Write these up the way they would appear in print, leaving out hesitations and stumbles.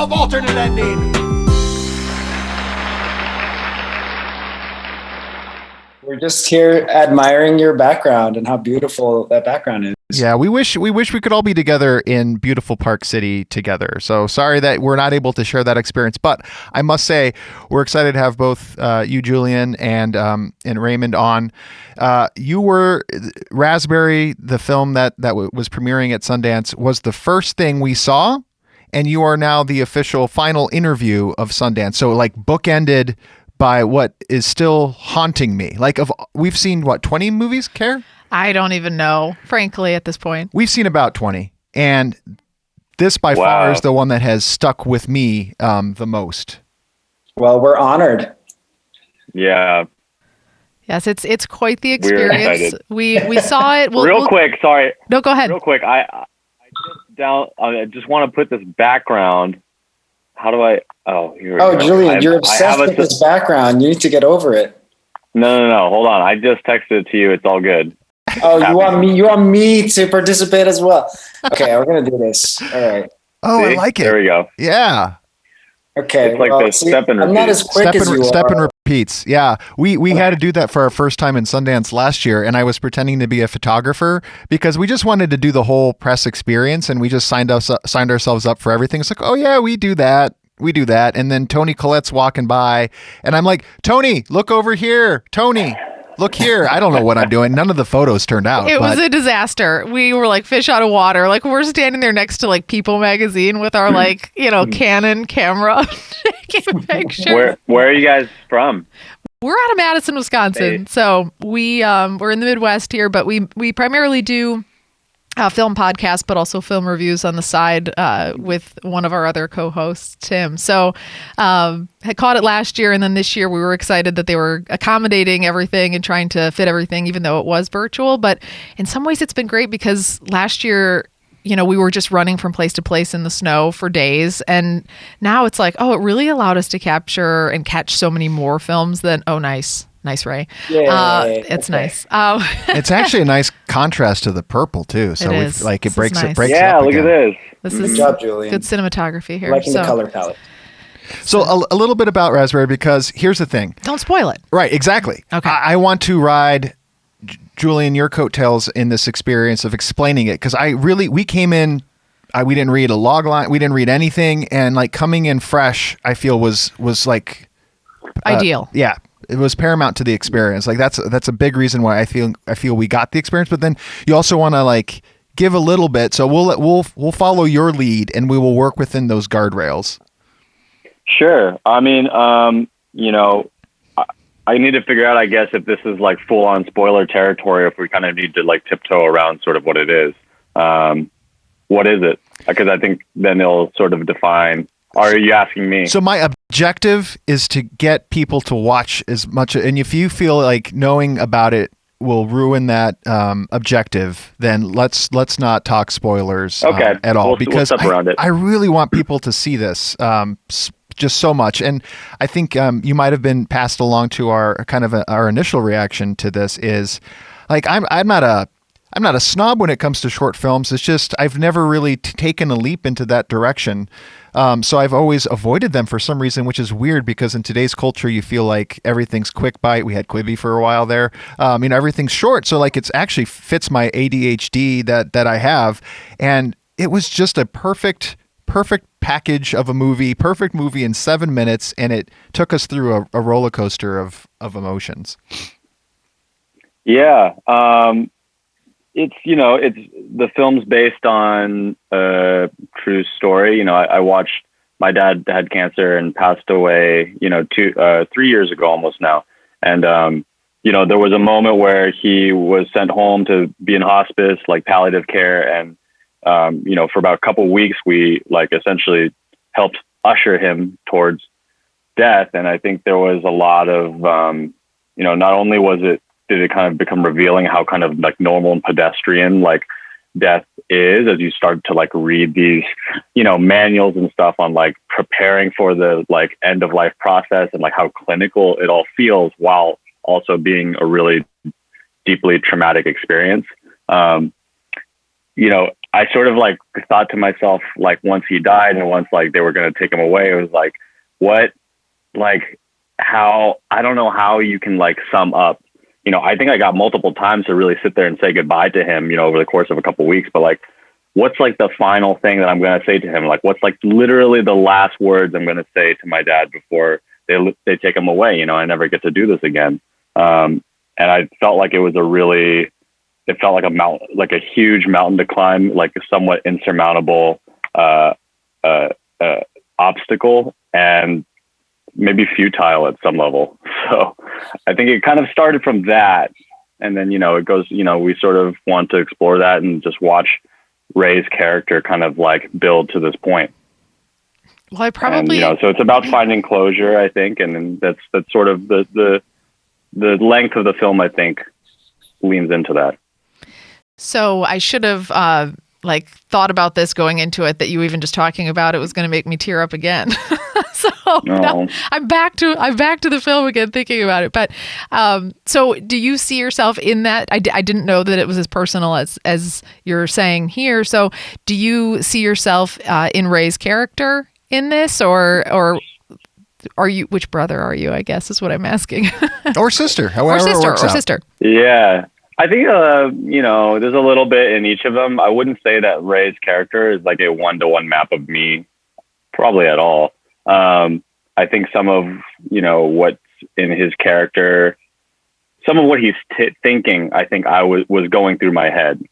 love alternate ending. We're just here admiring your background and how beautiful that background is. Yeah, we wish we could all be together in beautiful Park City together. So sorry that we're not able to share that experience. But I must say, we're excited to have both you, Julian, and Raymond on. You were Raspberry, the film that was premiering at Sundance, was the first thing we saw, and you are now the official final interview of Sundance. So like bookended by what is still haunting me. Like we've seen 20 movies, Care? I don't even know, frankly, at this point. We've seen about 20, and this by far is the one that has stuck with me the most. Well, we're honored. Yeah. Yes, it's quite the experience. We're we saw it. Quick, sorry. No, go ahead. Real quick, I just want to put this background. How do I? Oh, here we go. Julian, you're obsessed with this background. You need to get over it. No. Hold on. I just texted it to you. It's all good. Oh, you want me to participate as well? Okay, we're gonna do this. All right. Oh, see? I like it. There we go. Yeah. Okay. It's like this step and repeat. I'm not as quick as you are. Step and repeats. Yeah. We had to do that for our first time in Sundance last year, and I was pretending to be a photographer because we just wanted to do the whole press experience, and we just signed ourselves up for everything. It's like, oh yeah, we do that. And then Tony Collette's walking by, and I'm like, Tony, look over here. Tony, look here. I don't know what I'm doing. None of the photos turned out. It was a disaster. We were like fish out of water. Like we're standing there next to like People magazine with our like, Canon camera taking pictures. Where are you guys from? We're out of Madison, Wisconsin. Hey. So we're in the Midwest here, but we primarily do film podcasts, but also film reviews on the side with one of our other co-hosts, Tim. So had caught it last year, and then this year we were excited that they were accommodating everything and trying to fit everything, even though it was virtual. But in some ways it's been great because last year, we were just running from place to place in the snow for days. And now it's like, it really allowed us to capture and catch so many more films than, Nice, Ray. It's nice. It's actually a nice contrast to the purple too. So it breaks nice. it breaks. Yeah, up look again. at this. This is good job, Julian. Good cinematography here. Liking the color palette. So a little bit about Raspberry, because here's the thing. Don't spoil it. Right, exactly. Okay. I want to ride Julian your coattails in this experience of explaining it, because we came in. We didn't read a log line. We didn't read anything, and like coming in fresh, I feel was like ideal. Yeah. It was paramount to the experience. Like that's a big reason why I feel we got the experience. But then you also want to like give a little bit. So we'll follow your lead, and we will work within those guardrails. Sure. I mean, I need to figure out, I guess, if this is like full on spoiler territory, or if we kind of need to like tiptoe around sort of what it is. What is it? Because I think then it'll sort of define. Or are you asking me? So my objective is to get people to watch as much, and if you feel like knowing about it will ruin that objective, then let's not talk spoilers at all, because I really want people to see this just so much. And I think you might have been passed along to our initial reaction to this is like I'm not a snob when it comes to short films. It's just I've never really taken a leap into that direction. So I've always avoided them for some reason, which is weird because in today's culture, you feel like everything's quick bite. We had Quibi for a while there. Everything's short. So like it's actually fits my ADHD that I have. And it was just a perfect package of a movie, perfect movie in 7 minutes. And it took us through a roller coaster of emotions. Yeah. It's the film's based on a true story. I watched, my dad had cancer and passed away, 3 years ago almost now. And, there was a moment where he was sent home to be in hospice, like palliative care. And, for about a couple of weeks, we like essentially helped usher him towards death. And I think there was a lot of, not only did it kind of become revealing how kind of like normal and pedestrian like death is, as you start to like read these, manuals and stuff on like preparing for the like end of life process and like how clinical it all feels while also being a really deeply traumatic experience. I sort of like thought to myself, like once he died and once like they were going to take him away, it was like, what, like how, I don't know how you can like sum up, you know, I think I got multiple times to really sit there and say goodbye to him, you know, over the course of a couple of weeks, but like, what's like the final thing that I'm going to say to him? Like, what's like literally the last words I'm going to say to my dad before they take him away? You know, I never get to do this again. And I felt like it was it felt like a mountain, like a huge mountain to climb, like a somewhat insurmountable obstacle, and maybe futile at some level. So I think it kind of started from that. And then, you know, it goes, you know, we sort of want to explore that and just watch Ray's character kind of like build to this point. Well, I probably, and, you know, so it's about finding closure, I think. And that's sort of the length of the film, I think, leans into that. So I should have like thought about this going into it, that you even just talking about it was going to make me tear up again. So now I'm back to the film again, thinking about it. But so do you see yourself in that? I didn't know that it was as personal as you're saying here. So do you see yourself in Ray's character in this, or are you, which brother are you, I guess is what I'm asking. Or sister, however it works out. Sister. Yeah. I think, you know, there's a little bit in each of them. I wouldn't say that Ray's character is like a one-to-one map of me, probably at all. I think some of, you know, what's in his character, some of what he's thinking, I think I was going through my head.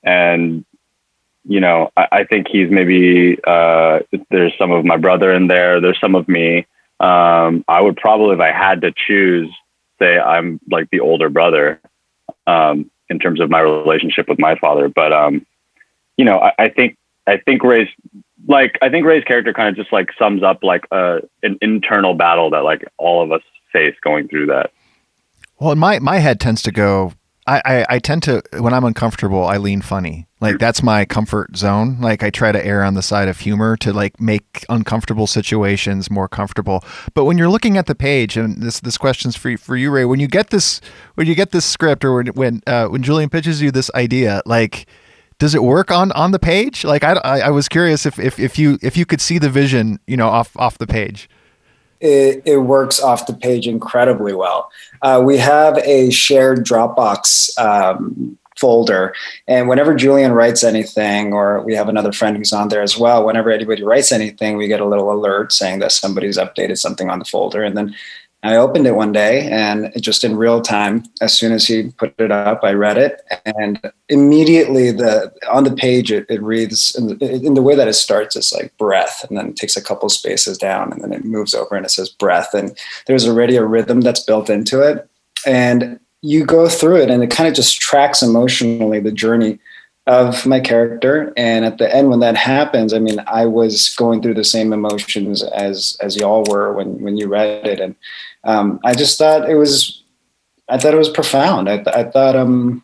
And, you know, I think he's maybe, there's some of my brother in there. There's some of me. I would probably, if I had to choose, say I'm like the older brother, in terms of my relationship with my father. But, you know, I think Ray's character kind of just like sums up like an internal battle that like all of us face going through that. Well, my head tends to go, I tend to, when I'm uncomfortable, I lean funny. Like that's my comfort zone. Like I try to err on the side of humor to like make uncomfortable situations more comfortable. But when you're looking at the page, and this question's for you, Ray, when you get this script, or when Julian pitches you this idea, like, does it work on the page? Like I was curious if you could see the vision, you know, off the page. It works off the page incredibly well. We have a shared Dropbox folder, and whenever Julian writes anything, or we have another friend who's on there as well, whenever anybody writes anything, we get a little alert saying that somebody's updated something on the folder. And then I opened it one day, and just in real time, as soon as he put it up, I read it, and immediately on the page it reads in the way that it starts. It's like breath, and then it takes a couple spaces down, and then it moves over and it says breath, and there's already a rhythm that's built into it, and you go through it, and it kind of just tracks emotionally the journey of my character. And at the end, when that happens, I mean, I was going through the same emotions as y'all were when you read it. And I just thought it was profound. I thought, you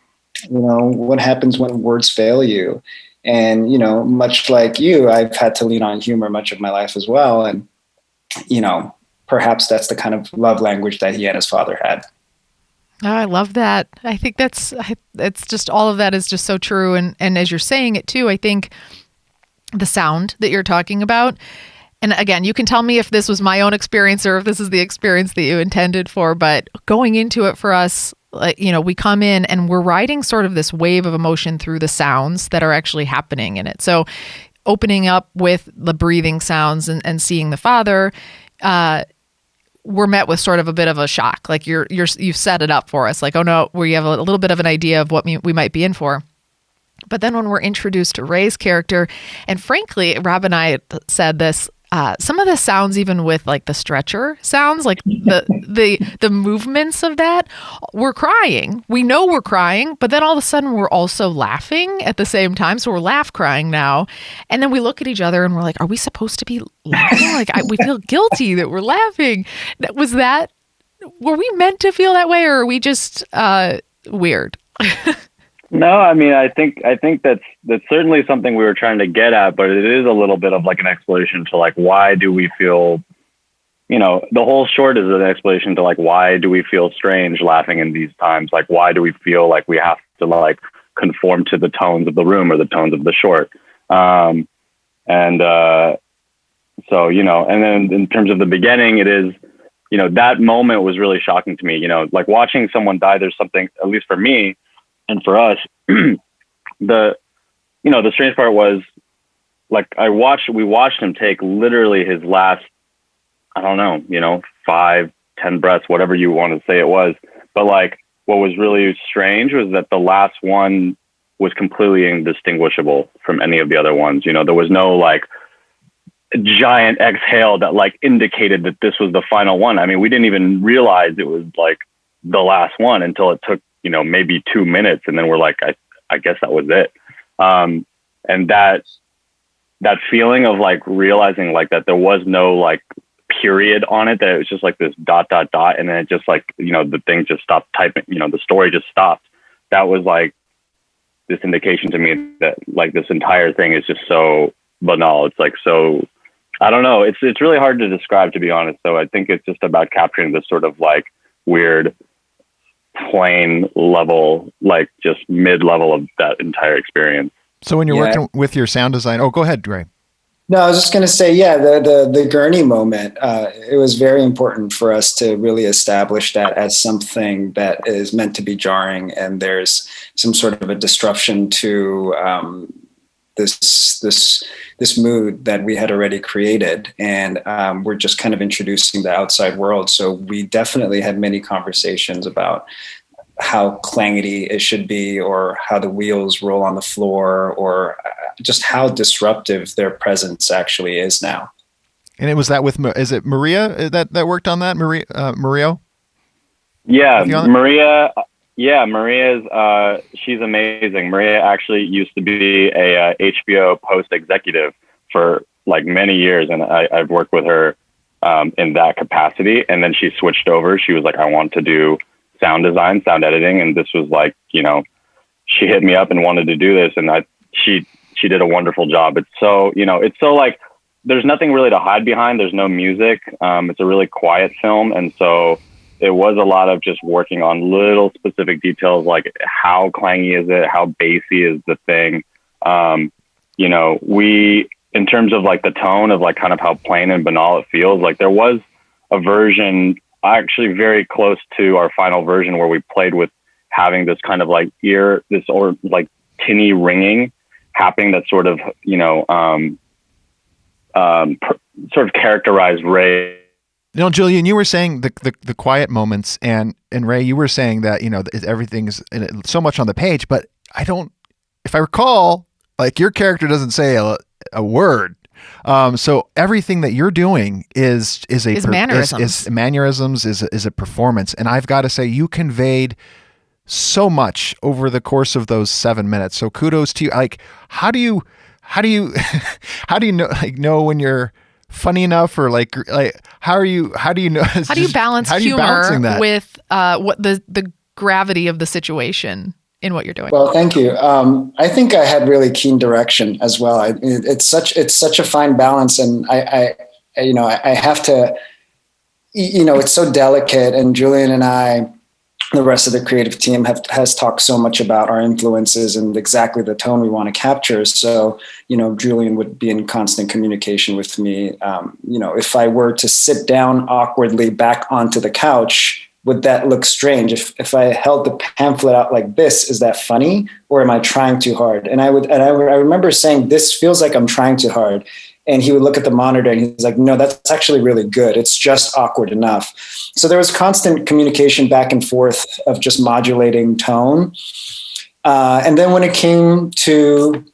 know, what happens when words fail you? And, you know, much like you, I've had to lean on humor much of my life as well. And, you know, perhaps that's the kind of love language that he and his father had. Oh, I love that. I think it's just, all of that is just so true. And as you're saying it too, I think the sound that you're talking about, and again, you can tell me if this was my own experience or if this is the experience that you intended for, but going into it for us, like, you know, we come in and we're riding sort of this wave of emotion through the sounds that are actually happening in it. So opening up with the breathing sounds and seeing the father, we're met with sort of a bit of a shock. Like you've set it up for us. Like, oh no, we have a little bit of an idea of what we might be in for. But then when we're introduced to Ray's character, and frankly, Rob and I said this, some of the sounds, even with like the stretcher sounds, like the movements of that, we're crying. We know we're crying, but then all of a sudden we're also laughing at the same time. So we're laugh crying now. And then we look at each other and we're like, are we supposed to be laughing? Like we feel guilty that we're laughing. Were we meant to feel that way, or are we just weird? No, I mean, I think that's certainly something we were trying to get at, but it is a little bit of like an explanation to like, why do we feel, you know, the whole short is an explanation to like, why do we feel strange laughing in these times? Like, why do we feel like we have to like conform to the tones of the room or the tones of the short. So, you know, and then in terms of the beginning, it is, you know, that moment was really shocking to me. You know, like watching someone die, there's something, at least for me and for us, the strange part was, like, we watched him take literally his last, I don't know, you know, 5, 10 breaths, whatever you want to say it was. But like, what was really strange was that the last one was completely indistinguishable from any of the other ones. You know, there was no like giant exhale that like indicated that this was the final one. I mean, we didn't even realize it was like the last one until it took, you know, maybe 2 minutes. And then we're like, I guess that was it. And that feeling of like realizing like that there was no like period on it, that it was just like this ... And then it just like, you know, the thing just stopped typing, you know, the story just stopped. That was like this indication to me that like this entire thing is just so banal. It's like, so I don't know. It's really hard to describe, to be honest. So I think it's just about capturing this sort of like weird plain level, like just mid-level of that entire experience. So when you're working with your sound design, go ahead, Ray. No, I was just going to say, the gurney moment, it was very important for us to really establish that as something that is meant to be jarring, and there's some sort of a disruption to this mood that we had already created, and we're just kind of introducing the outside world. So we definitely had many conversations about how clangety it should be, or how the wheels roll on the floor, or just how disruptive their presence actually is now. And it was that with, is it Maria that worked on that? Mario? Yeah, Maria. Yeah, Maria's, she's amazing. Maria actually used to be a HBO post executive for like many years. And I've worked with her in that capacity. And then she switched over. She was like, I want to do sound design, sound editing. And this was like, you know, she hit me up and wanted to do this. And she did a wonderful job. It's so, you know, it's so like, there's nothing really to hide behind. There's no music. It's a really quiet film. And so it was a lot of just working on little specific details, like how clangy is it? How bassy is the thing? You know, in terms of like the tone of like kind of how plain and banal it feels, like there was a version actually very close to our final version where we played with having this kind of like or like tinny ringing happening that sort of, you know, sort of characterized Ray. You know, Julian, you were saying the quiet moments, and Ray, you were saying that, you know, everything's so much on the page, but if I recall, like your character doesn't say a word. So everything that you're doing is mannerisms, is a performance. And I've got to say, you conveyed so much over the course of those 7 minutes. So kudos to you. Like, how do you know when you're funny enough, or like how do you know? How do you balance humor with what the gravity of the situation in what you're doing? Well, thank you. I think I had really keen direction as well. It's such a fine balance, and I have to, you know, it's so delicate. And Julian and I, the rest of the creative team, has talked so much about our influences and exactly the tone we want to capture. So, you know, Julian would be in constant communication with me. You know, if I were to sit down awkwardly back onto the couch, would that look strange? If I held the pamphlet out like this, is that funny, or am I trying too hard? And I remember saying, this feels like I'm trying too hard. And he would look at the monitor and he's like, no, that's actually really good. It's just awkward enough. So there was constant communication back and forth of just modulating tone. And then when it came to,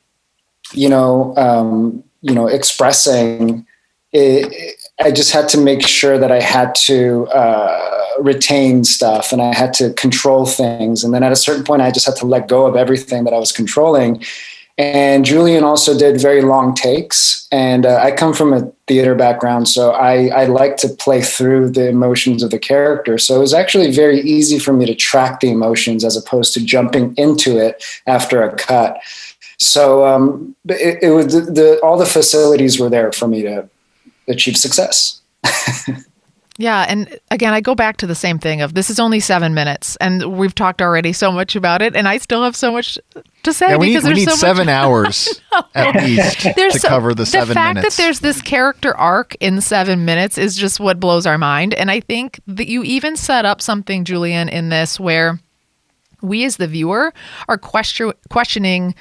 expressing it, I just had to make sure that I had to retain stuff, and I had to control things. And then at a certain point, I just had to let go of everything that I was controlling. And Julian also did very long takes. And I come from a theater background, so I like to play through the emotions of the character. So it was actually very easy for me to track the emotions as opposed to jumping into it after a cut. So it was all the facilities were there for me to achieve success. Yeah. And again, I go back to the same thing of this is only 7 minutes and we've talked already so much about it. And I still have so much to say we because need there's so 7 much. hours at least to cover the 7 minutes. The fact that there's this character arc in 7 minutes is just what blows our mind. And I think that you even set up something, Julian, in this where we as the viewer are questioning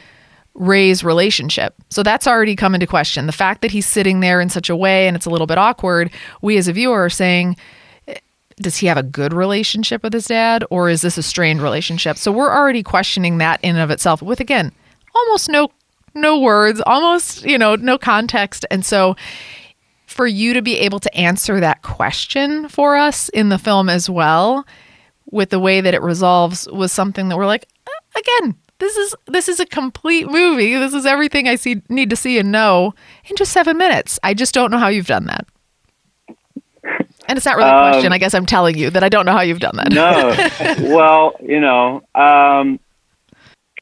Ray's relationship. So that's already come into question. The fact that he's sitting there in such a way and it's a little bit awkward, we as a viewer are saying, does he have a good relationship with his dad or is this a strained relationship? So we're already questioning that in and of itself with, again, almost no words, almost, no context. And so for you to be able to answer that question for us in the film as well, with the way that it resolves was something that we're like, again, this is a complete movie. This is everything I need to see and know in just 7 minutes. I just don't know how you've done that. And it's not really a question. I guess I'm telling you that I don't know how you've done that. No. Well,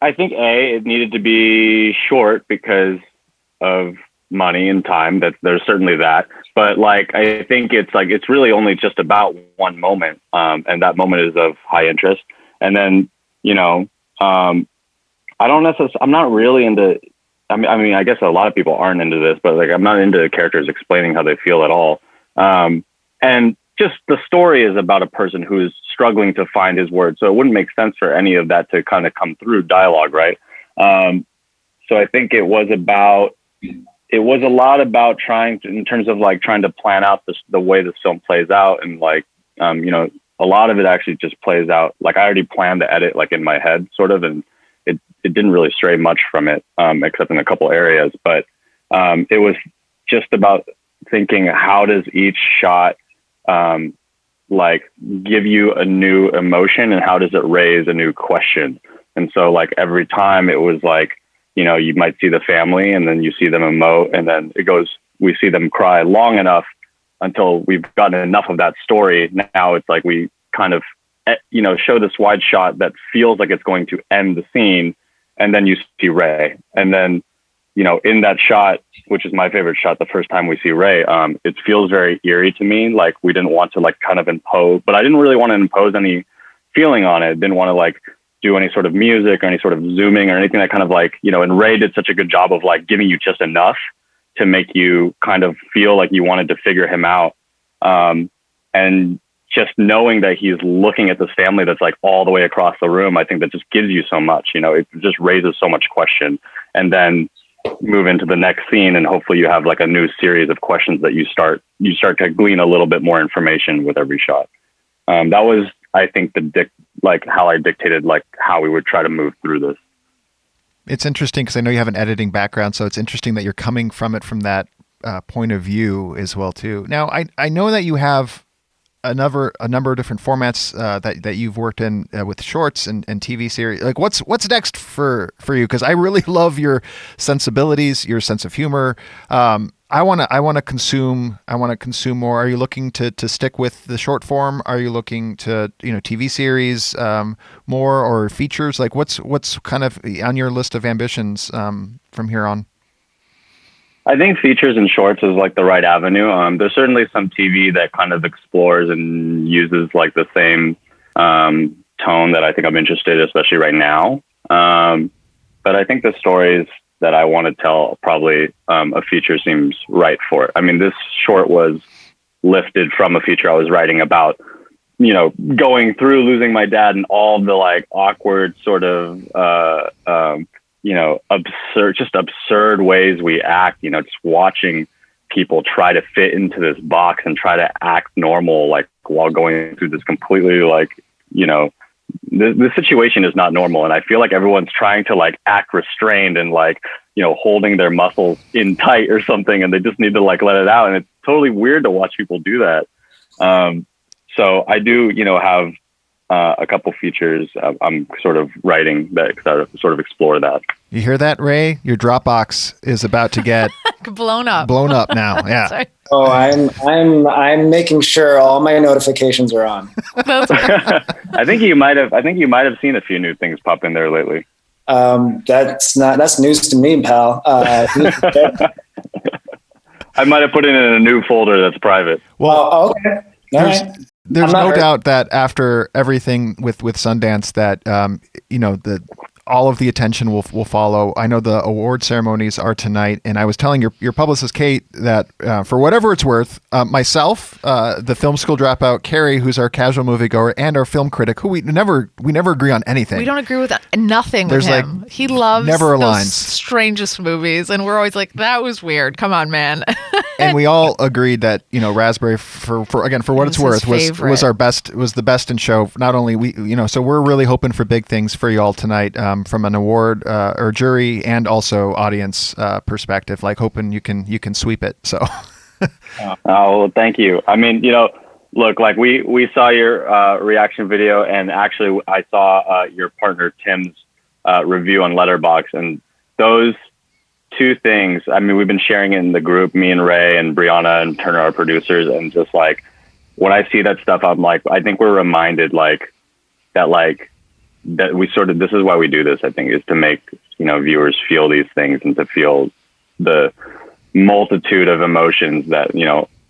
I think it needed to be short because of money and time. There's certainly that. But I think it's really only just about one moment. And that moment is of high interest. And then, I don't necessarily, I'm not really into, I mean, I guess a lot of people aren't into this, but I'm not into characters explaining how they feel at all. And just the story is about a person who is struggling to find his words. So it wouldn't make sense for any of that to kind of come through dialogue. Right. So I think it was a lot about trying to plan out the way this film plays out. And a lot of it actually just plays out. I already planned the edit, in my head sort of, and it didn't really stray much from it, except in a couple areas. But it was just about thinking, how does each shot give you a new emotion, and how does it raise a new question? And so every time it was you might see the family, and then you see them emote, and then we see them cry long enough until we've gotten enough of that story. Now it's we kind of show this wide shot that feels like it's going to end the scene. And then you see Ray. And then, in that shot, which is my favorite shot, the first time we see Ray, it feels very eerie to me. We didn't want to kind of impose, but I didn't really want to impose any feeling on it. Didn't want to do any sort of music or any sort of zooming or anything that kind of and Ray did such a good job of giving you just enough to make you kind of feel like you wanted to figure him out. And just knowing that he's looking at this family that's all the way across the room, I think that just gives you so much, it just raises so much question. And then move into the next scene, and hopefully you have a new series of questions that you start to glean a little bit more information with every shot. That was, I think, how I dictated how we would try to move through this. It's interesting because I know you have an editing background, so it's interesting that you're coming from it from that point of view as well too. Now, I know that you have a number of different formats that you've worked in with shorts and TV series. What's next for you? Because I really love your sensibilities, your sense of humor. I want to consume more. Are you looking to stick with the short form? Are you looking to TV series more, or features? What's kind of on your list of ambitions from here on? I think features and shorts is the right avenue. There's certainly some TV that kind of explores and uses the same tone that I think I'm interested in, especially right now. But I think the stories that I want to tell, probably a feature seems right for it. I mean, this short was lifted from a feature I was writing about, going through losing my dad and all the awkward sort of, absurd ways we act, just watching people try to fit into this box and try to act normal, while going through this completely, the situation is not normal. And I feel like everyone's trying to act restrained and holding their muscles in tight or something. And they just need to let it out. And it's totally weird to watch people do that. So I do, have a couple features I'm sort of writing that sort of explore that. You hear that, Ray? Your Dropbox is about to get blown up now. Yeah. Sorry. Oh, I'm making sure all my notifications are on. I think you might have seen a few new things pop in there lately. That's news to me, pal. I might have put it in a new folder that's private. Well, okay. There's no doubt that after everything with Sundance, that all of the attention will follow. I know the award ceremonies are tonight, and I was telling your publicist Kate that for whatever it's worth, myself, the film school dropout Carrie, who's our casual moviegoer, and our film critic, who we never agree on anything. We don't agree with nothing with him. Like, he loves never those aligns. Strangest movies, and we're always like, that was weird. Come on, man. And we all agreed that Raspberry for what it's worth was the best in show. Not only so we're really hoping for big things for you all tonight. From an award or jury and also audience perspective, like hoping you can sweep it. So, well, thank you. I mean, look, like we saw your reaction video, and actually I saw your partner Tim's review on Letterboxd, and those two things. I mean, we've been sharing it in the group, me and Ray and Brianna and Turner, our producers, and just like when I see that stuff, I'm like, I think we're reminded that we sort of, this is why we do this, I think, is to make, viewers feel these things and to feel the multitude of emotions that,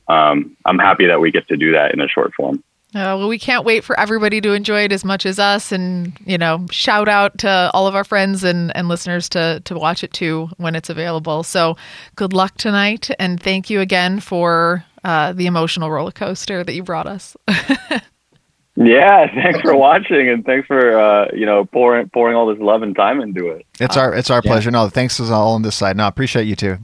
I'm happy that we get to do that in a short form. Well, we can't wait for everybody to enjoy it as much as us, and, shout out to all of our friends and listeners to watch it too when it's available. So good luck tonight. And thank you again for the emotional roller coaster that you brought us. Yeah, thanks for watching, and thanks for pouring all this love and time into it. It's our pleasure. No, thanks is all on this side. No, appreciate you too.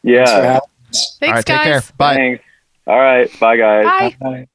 Yeah. Thanks, all right, guys. take care. Bye. Thanks. All right, bye guys. Bye. Bye.